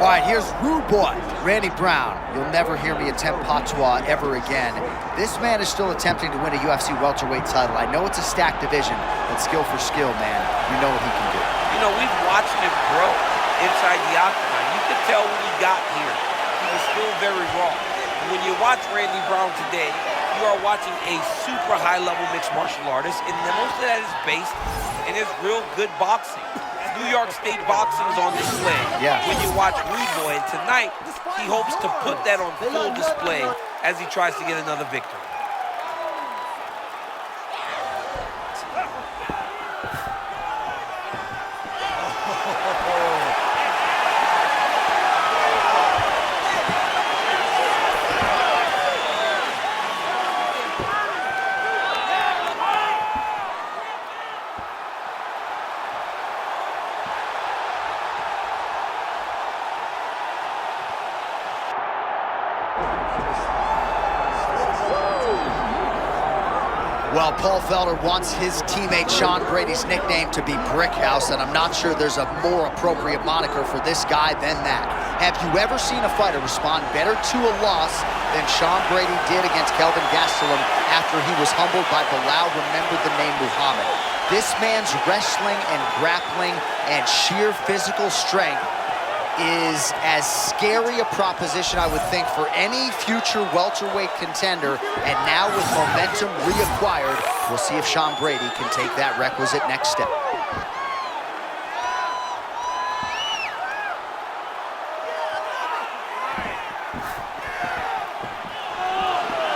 All right, here's Rude Boy, Randy Brown. You'll never hear me attempt patois ever again. This man is still attempting to win a UFC welterweight title. I know it's a stacked division, but skill for skill, man. You know what he can do. You know, we've watched him grow inside the octagon. You can tell when he got here, he was still very raw. When you watch Randy Brown today, you are watching a super high-level mixed martial artist, and most of that is based in his real good boxing. New York State boxing is on display when you watch Rude Boy, and tonight he hopes to put that on full display as he tries to get another victory. Well, Paul Felder wants his teammate Sean Brady's nickname to be Brickhouse, and I'm not sure there's a more appropriate moniker for this guy than that. Have you ever seen a fighter respond better to a loss than Sean Brady did against Kelvin Gastelum after he was humbled by Bilal remembered the name Muhammad? This man's wrestling and grappling and sheer physical strength is as scary a proposition, I would think, for any future welterweight contender. And now with momentum reacquired, we'll see if Sean Brady can take that requisite next step.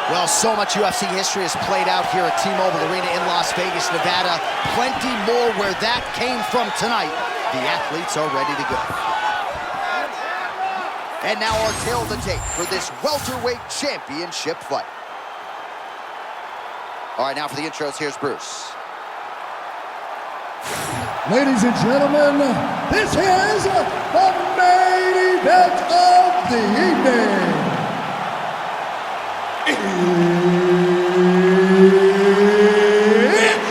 Well, so much UFC history has played out here at T-Mobile Arena in Las Vegas, Nevada. Plenty more where that came from tonight. The athletes are ready to go. And now our tale of the tape for this welterweight championship fight. All right, now for the intros, here's Bruce. Ladies and gentlemen, this is the main event of the evening. It's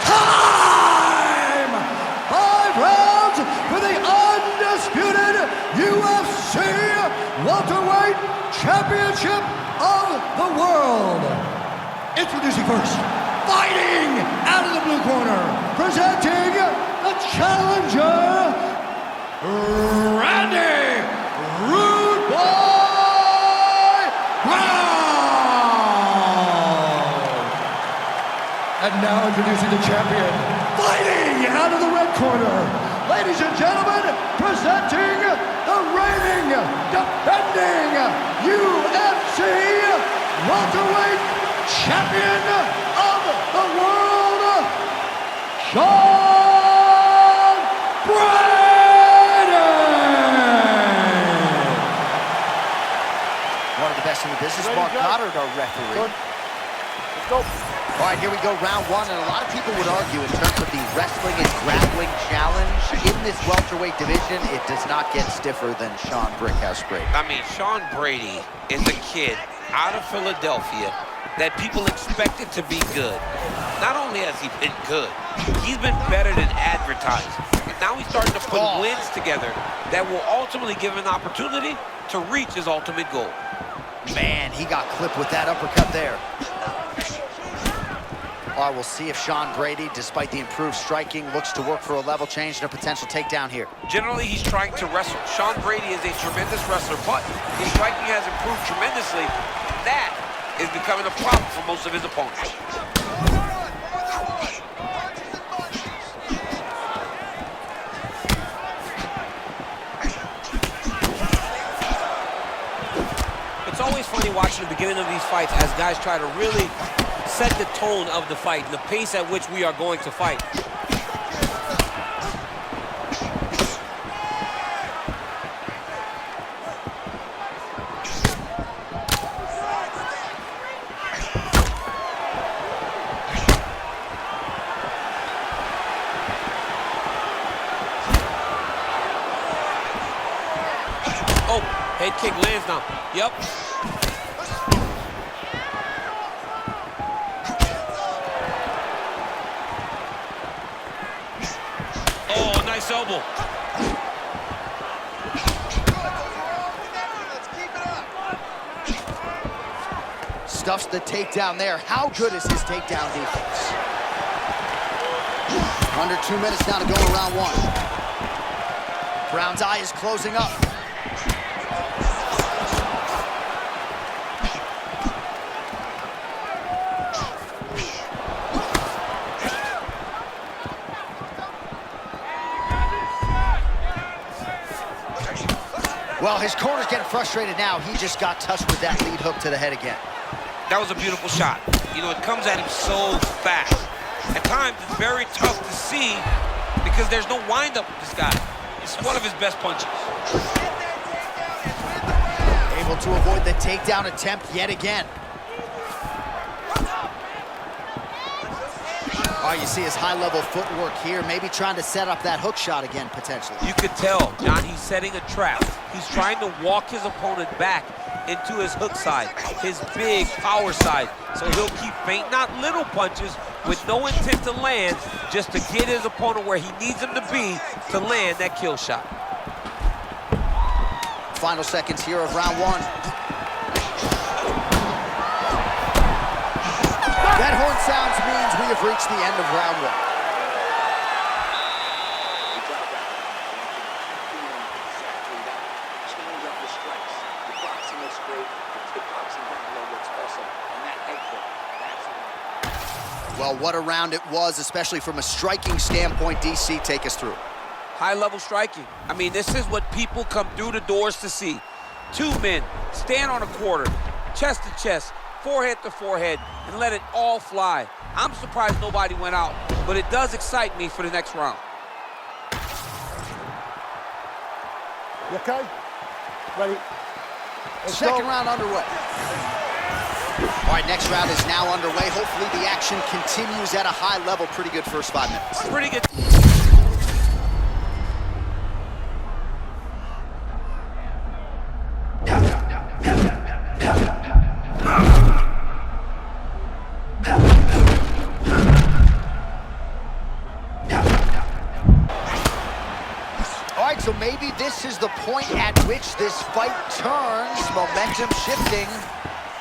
time! 5 rounds for the undisputed UFC welterweight championship of the world. Introducing first, fighting out of the blue corner, presenting the challenger, Randy Rude Boy Brown. And now introducing the champion, fighting out of the red corner, ladies and gentlemen, presenting the reigning, defending UFC welterweight champion of the world, Sean Brady! One of the best in the business, Mark Goddard, our referee. Let's go. All right, here we go, round one, and a lot of people would argue in terms of the wrestling and grappling challenge in this welterweight division, it does not get stiffer than Sean Brickhouse Brady. I mean, Sean Brady is a kid out of Philadelphia that people expected to be good. Not only has he been good, he's been better than advertised. Now he's starting to put wins together that will ultimately give him an opportunity to reach his ultimate goal. Man, he got clipped with that uppercut there. All right, we'll see if Sean Brady, despite the improved striking, looks to work for a level change and a potential takedown here. Generally, he's trying to wrestle. Sean Brady is a tremendous wrestler, but his striking has improved tremendously. That is becoming a problem for most of his opponents. It's always funny watching the beginning of these fights as guys try to really set the tone of the fight and the pace at which we are going to fight. Oh, head kick lands now. Yep. Oh, nice elbow. stuffs the takedown there. How good is his takedown defense? Under 2 minutes now to go in round one. Brown's eye is closing up. Well, his corner's getting frustrated now. He just got touched with that lead hook to the head again. That was a beautiful shot. You know, it comes at him so fast. At times, it's very tough to see because there's no wind-up with this guy. It's one of his best punches. Able to avoid the takedown attempt yet again. Oh, you see his high-level footwork here, maybe trying to set up that hook shot again, potentially. You could tell, John, he's setting a trap. He's trying to walk his opponent back into his hook side, his big power side. So he'll keep feinting out little punches with no intent to land, just to get his opponent where he needs him to be to land that kill shot. Final seconds here of round one. That horn sounds means we have reached the end of round one. Well, what a round it was, especially from a striking standpoint. DC, take us through. High-level striking. I mean, this is what people come through the doors to see. Two men stand on a quarter, chest to chest, forehead to forehead, and let it all fly. I'm surprised nobody went out, but it does excite me for the next round. You okay? Ready? Second round underway. All right, next round is now underway. Hopefully the action continues at a high level. Pretty good first 5 minutes. Pretty good. All right, so maybe this is the point at which this fight turns. Momentum shifting.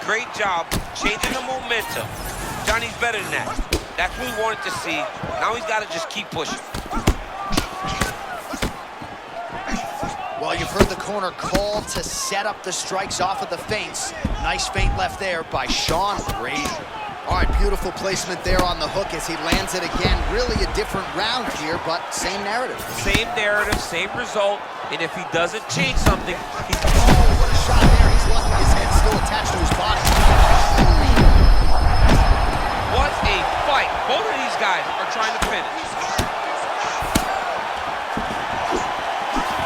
Great job changing the momentum. Johnny's better than that. That's what we wanted to see. Now he's got to just keep pushing. Well, you've heard the corner call to set up the strikes off of the feints. Nice feint left there by Sean Brady. All right, beautiful placement there on the hook as he lands it again. Really a different round here, but same narrative. Same narrative, same result. And if he doesn't change something, he's... Oh, what a shot there. He's lucky his head's still attached to his body. What a fight. Both of these guys are trying to finish.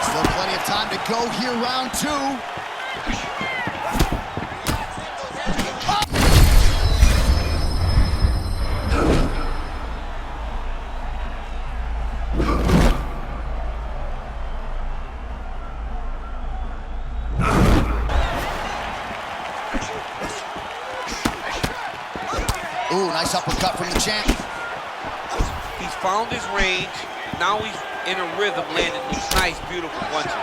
Still plenty of time to go here, round two. Ooh, nice uppercut from the champ. He's found his range. Now he's in a rhythm, landing these nice, beautiful punches.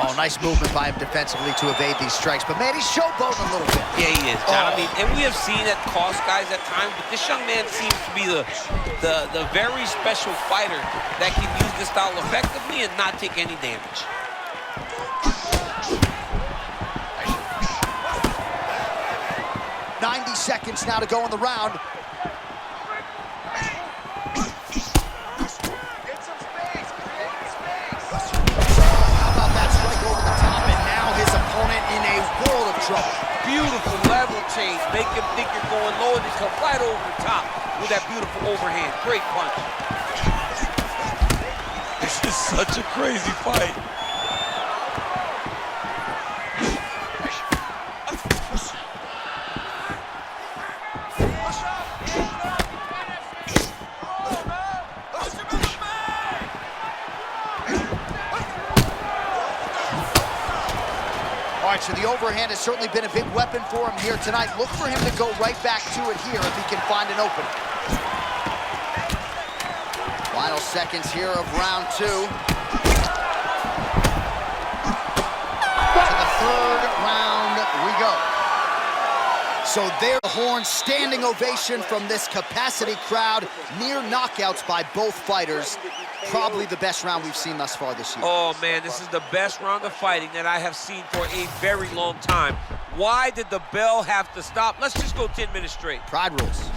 Oh, nice movement by him defensively to evade these strikes. But, man, he's showboating a little bit. Yeah, he is, John. I mean, and we have seen that cost guys at times, but this young man seems to be the very special fighter that can use this style effectively and not take any damage. Seconds now to go in the round. How about that strike over the top, and now his opponent in a world of trouble. Beautiful level change. Make him think you're going low, and he come right over the top with that beautiful overhand. Great punch. This is such a crazy fight. All right, so the overhand has certainly been a big weapon for him here tonight. Look for him to go right back to it here if he can find an opening. Final seconds here of round two. To the third round we go. So there, the horn, standing ovation from this capacity crowd. Near knockouts by both fighters. Probably the best round we've seen thus far this year. Oh, man, this is the best round of fighting that I have seen for a very long time. Why did the bell have to stop? Let's just go 10 minutes straight. Pride rules.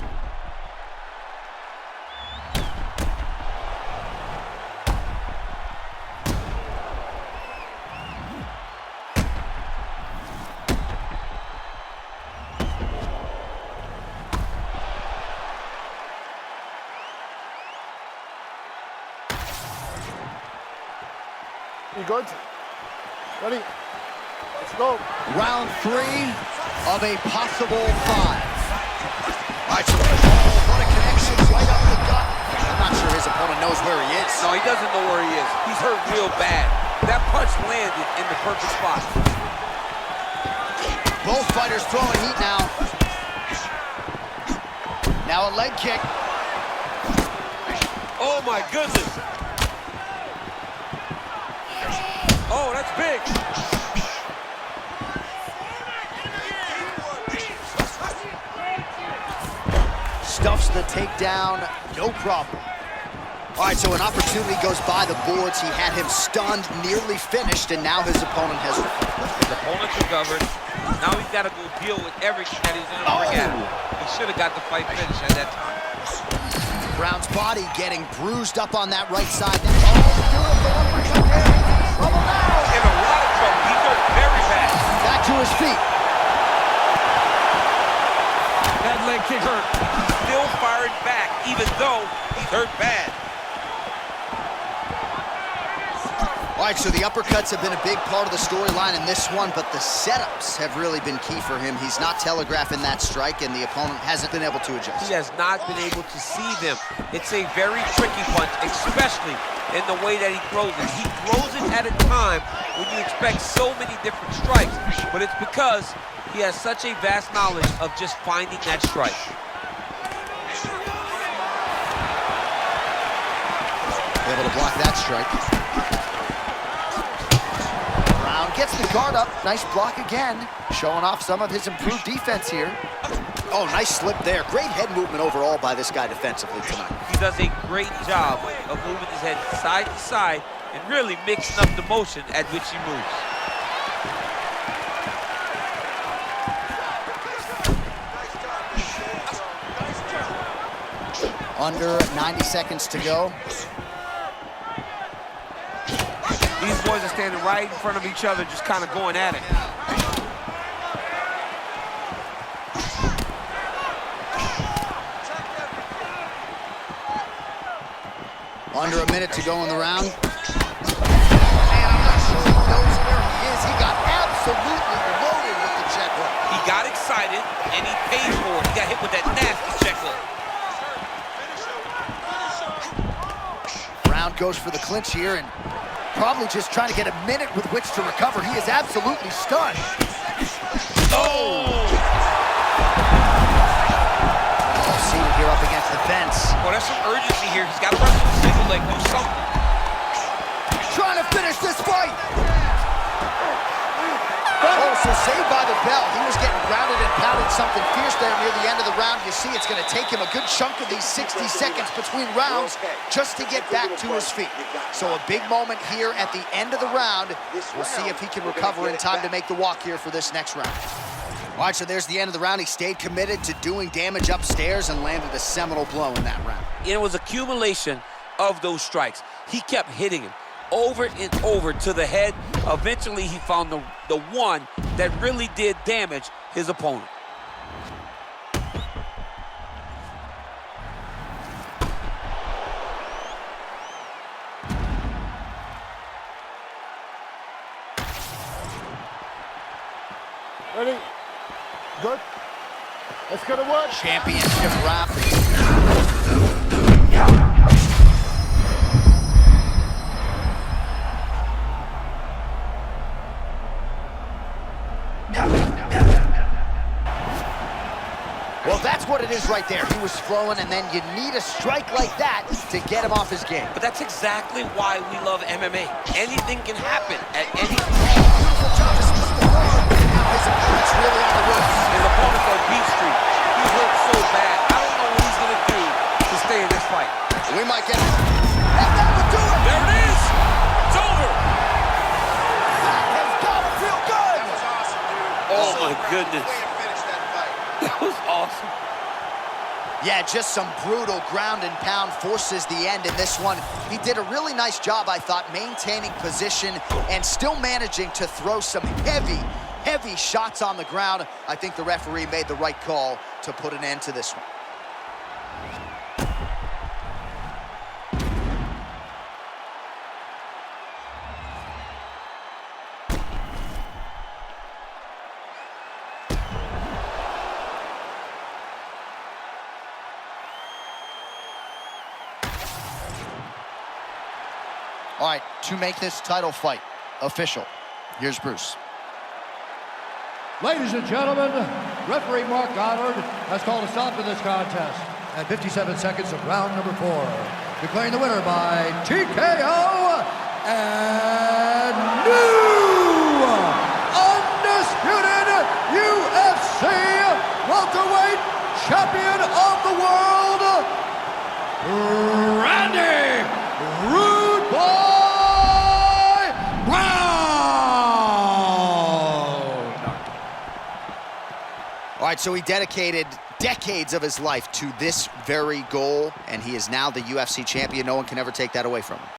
You good? Ready? Let's go. Round 3 of a possible 5. All right, so what a connection right up the gut. I'm not sure his opponent knows where he is. No, he doesn't know where he is. He's hurt real bad. That punch landed in the perfect spot. Both fighters throwing heat now. Now a leg kick. Oh, my goodness. Oh, that's big. Stuffs the takedown, no problem. All right, so an opportunity goes by the boards. He had him stunned, nearly finished, and now his opponent has recovered. His opponent's recovered. Now he's got to go deal with everything that he's going to bring at him. He should have got the fight finished at that time. Brown's body getting bruised up on that right side. Oh, beautiful uppercut there. He's in trouble now. In a lot of trouble. He's hurt very bad. Back to his feet. That leg kick hurt. Still firing back, even though he's hurt bad. All right, so the uppercuts have been a big part of the storyline in this one, but the setups have really been key for him. He's not telegraphing that strike, and the opponent hasn't been able to adjust. He has not been able to see them. It's a very tricky punch, especially in the way that he throws it. He throws it at a time when you expect so many different strikes, but it's because he has such a vast knowledge of just finding that strike. Able to block that strike. Gets the guard up. Nice block again. Showing off some of his improved defense here. Oh, nice slip there. Great head movement overall by this guy defensively tonight. He does a great job of moving his head side to side and really mixing up the motion at which he moves. Under 90 seconds to go. These boys are standing right in front of each other, just kind of going at it. Under a minute to go in the round. Man, I'm not sure he knows where he is. He got absolutely loaded with the check hook. He got excited, and he paid for it. He got hit with that nasty check hook. Brown goes for the clinch here, and probably just trying to get a minute with which to recover. He is absolutely stunned. Oh! Seated here up against the fence. Well, there's some urgency here. He's got to wrestle the single leg, do something. Trying to finish this fight. Oh, so saved by the bell. He was getting grounded and pounded something fierce there near the end of the round. You see it's going to take him a good chunk of these 60 seconds between rounds just to get back to his feet. So a big moment here at the end of the round. We'll see if he can recover in time to make the walk here for this next round. All right, so there's the end of the round. He stayed committed to doing damage upstairs and landed a seminal blow in that round. It was accumulation of those strikes. He kept hitting him over and over to the head. Eventually, he found the one that really did damage his opponent. Ready? Good? Let's go to work. Championship round. Well, that's what it is right there. He was flowing, and then you need a strike like that to get him off his game. But that's exactly why we love MMA. Anything can happen at any Beautiful job to sneak the ball. Now his opponent's really on the ropes. His opponents are beast He's hurt so bad. I don't know what he's going to do to stay in this fight. We might get... And that would do it! There it is! It's over! That has got to feel good! That was awesome, dude. Oh, my goodness. Way to finish that fight. That was awesome. Yeah, just some brutal ground and pound forces the end in this one. He did a really nice job, I thought, maintaining position and still managing to throw some heavy shots on the ground. I think the referee made the right call to put an end to this one. All right, to make this title fight official, here's Bruce. Ladies and gentlemen, referee Mark Goddard has called a stop to this contest at 57 seconds of round number 4, declaring the winner by TKO and new undisputed UFC welterweight champion of the world, Randy Rude Boy Brown. All right, so he dedicated decades of his life to this very goal, and he is now the UFC champion. No one can ever take that away from him.